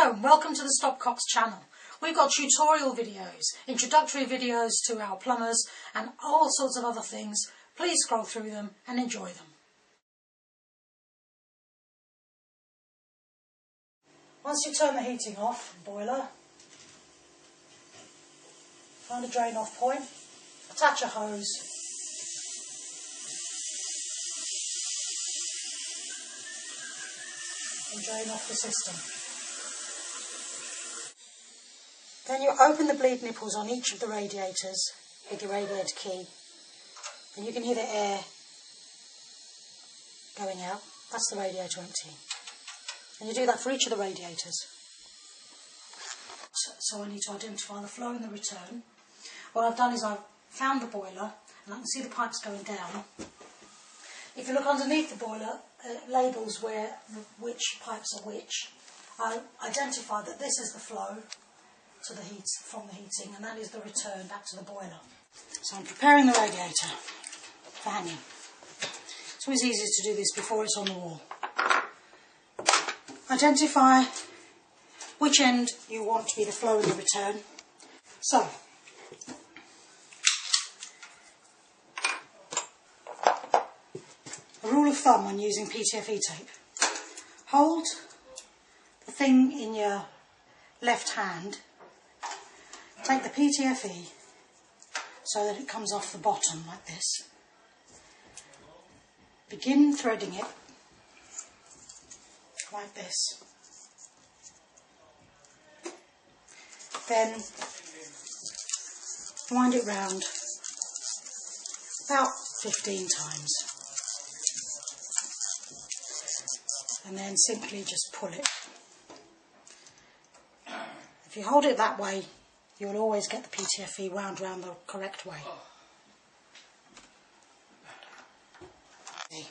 Hello and welcome to the Stopcocks channel. We've got tutorial videos, introductory videos to our plumbers and all sorts of other things. Please scroll through them and enjoy them. Once you turn the heating off, boiler, find a drain off point, attach a hose, and drain off the system. Then you open the bleed nipples on each of the radiators with your radiator key, and you can hear the air going out. That's the radiator emptying. And you do that for each of the radiators. So I need to identify the flow and the return. What I've done is I've found the boiler and I can see the pipes going down. If you look underneath the boiler, labels which pipes are which. I identify that this is the flow to the heat from the heating, and that is the return back to the boiler. So I'm preparing the radiator for hanging. It's always easier to do this before it's on the wall. Identify which end you want to be the flow and the return. So, a rule of thumb when using PTFE tape: hold the thing in your left hand, take the PTFE so that it comes off the bottom like this. Begin threading it like this. Then wind it round about 15 times. And then simply just pull it. If you hold it that way, you'll always get the PTFE wound round the correct way. You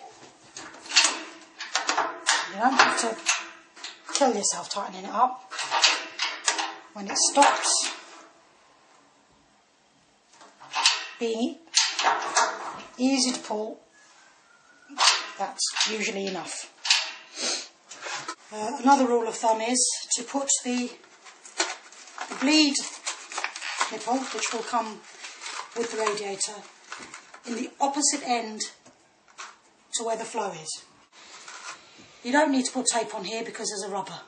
don't have to kill yourself tightening it up. When it stops being easy to pull, that's usually enough. Another rule of thumb is to put the bleed nipple, which will come with the radiator, in the opposite end to where the flow is. You don't need to put tape on here because there's a rubber.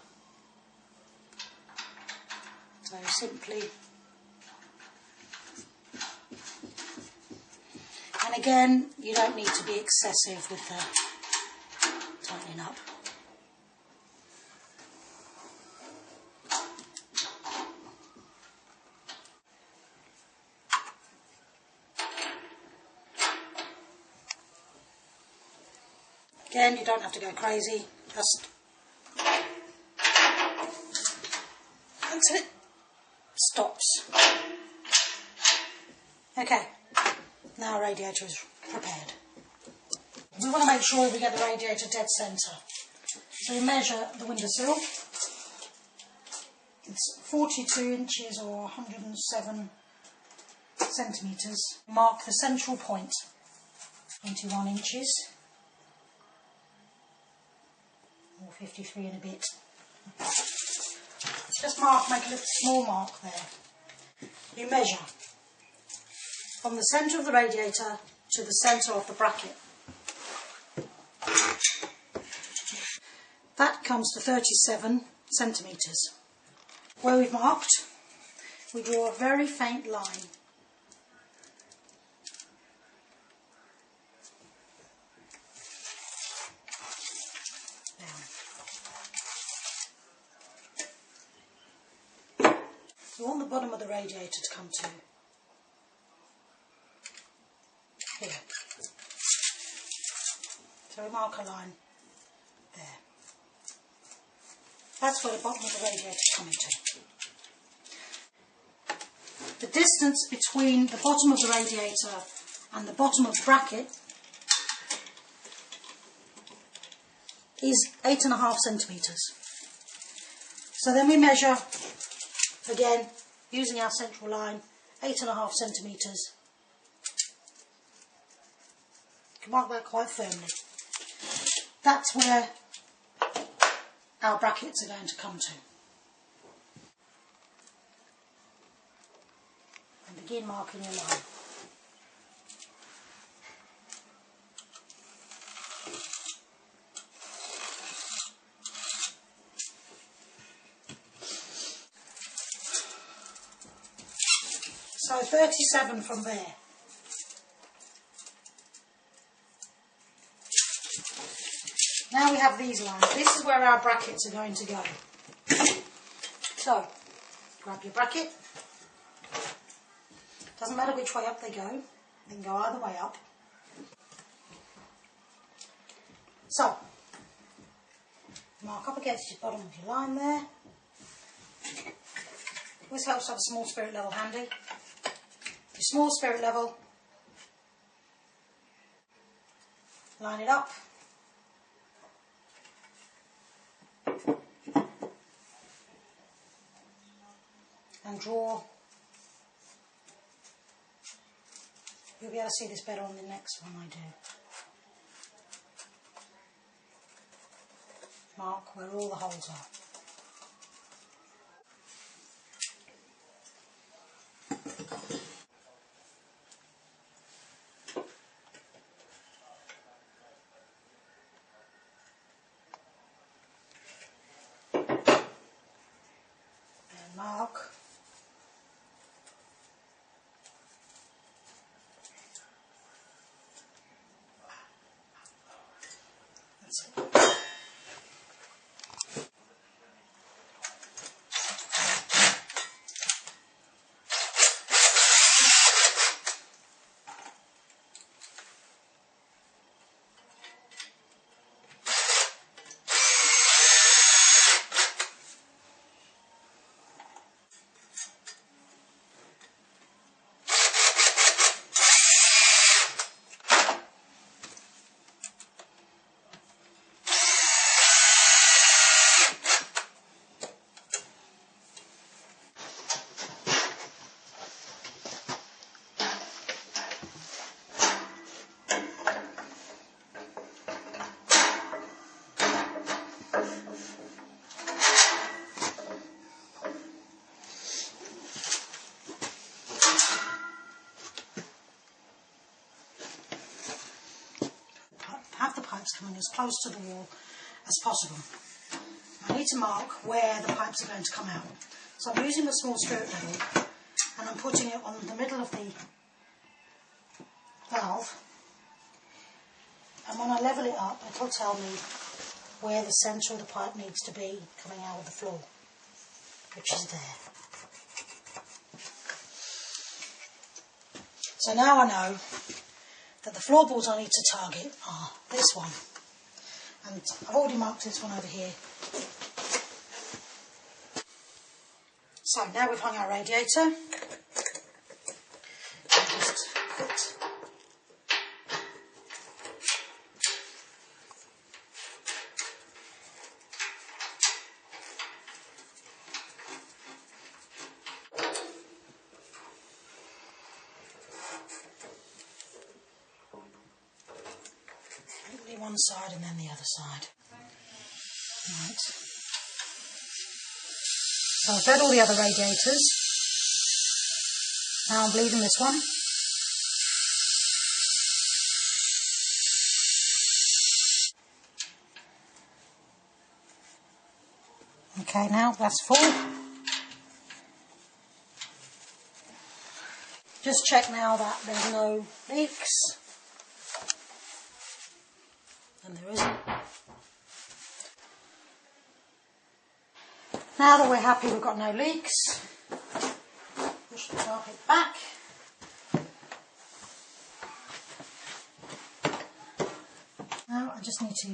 So simply, and again, you don't need to be excessive with the tightening up. Again, you don't have to go crazy, just until it stops. Okay, now our radiator is prepared. We want to make sure we get the radiator dead centre. So we measure the windowsill. It's 42 inches or 107 centimetres. Mark the central point, 21 inches. Or 53 and a bit. Just make a little small mark there. You measure from the centre of the radiator to the centre of the bracket. That comes to 37 centimetres. Where we've marked, we draw a very faint line. You want the bottom of the radiator to come to here. So we mark a line there. That's where the bottom of the radiator is coming to. The distance between the bottom of the radiator and the bottom of the bracket is 8.5 centimetres. So then we measure, again, using our central line, 8.5 centimetres. You can mark that quite firmly. That's where our brackets are going to come to. begin marking your line. So 37 from there. Now we have these lines. This is where our brackets are going to go. So, grab your bracket. Doesn't matter which way up they go. They can go either way up. So, mark up against the bottom of your line there. Always helps to have a small spirit level handy. Your small spirit level, line it up. And draw. You'll be able to see this better on the next one I do. Mark where all the holes are. And mark. That's it. Have the pipes coming as close to the wall as possible. I need to mark where the pipes are going to come out. So I'm using the small spirit level and I'm putting it on the middle of the valve, and when I level it up it'll tell me where the centre of the pipe needs to be coming out of the floor, which is there. So now I know that the floorboards I need to target are this one, and I've already marked this one over here. So now we've hung our radiator. Just put one side and then the other side. Right. So I've fed all the other radiators. Now I'm bleeding this one. Okay, now that's full. Just check now that there's no leaks. And there isn't. Now that we're happy we've got no leaks, push the carpet back. Now I just need to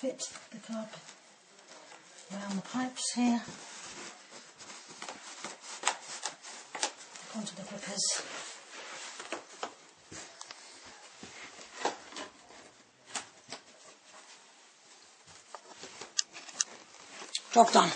fit the carpet around the pipes here, onto the clippers. Job done.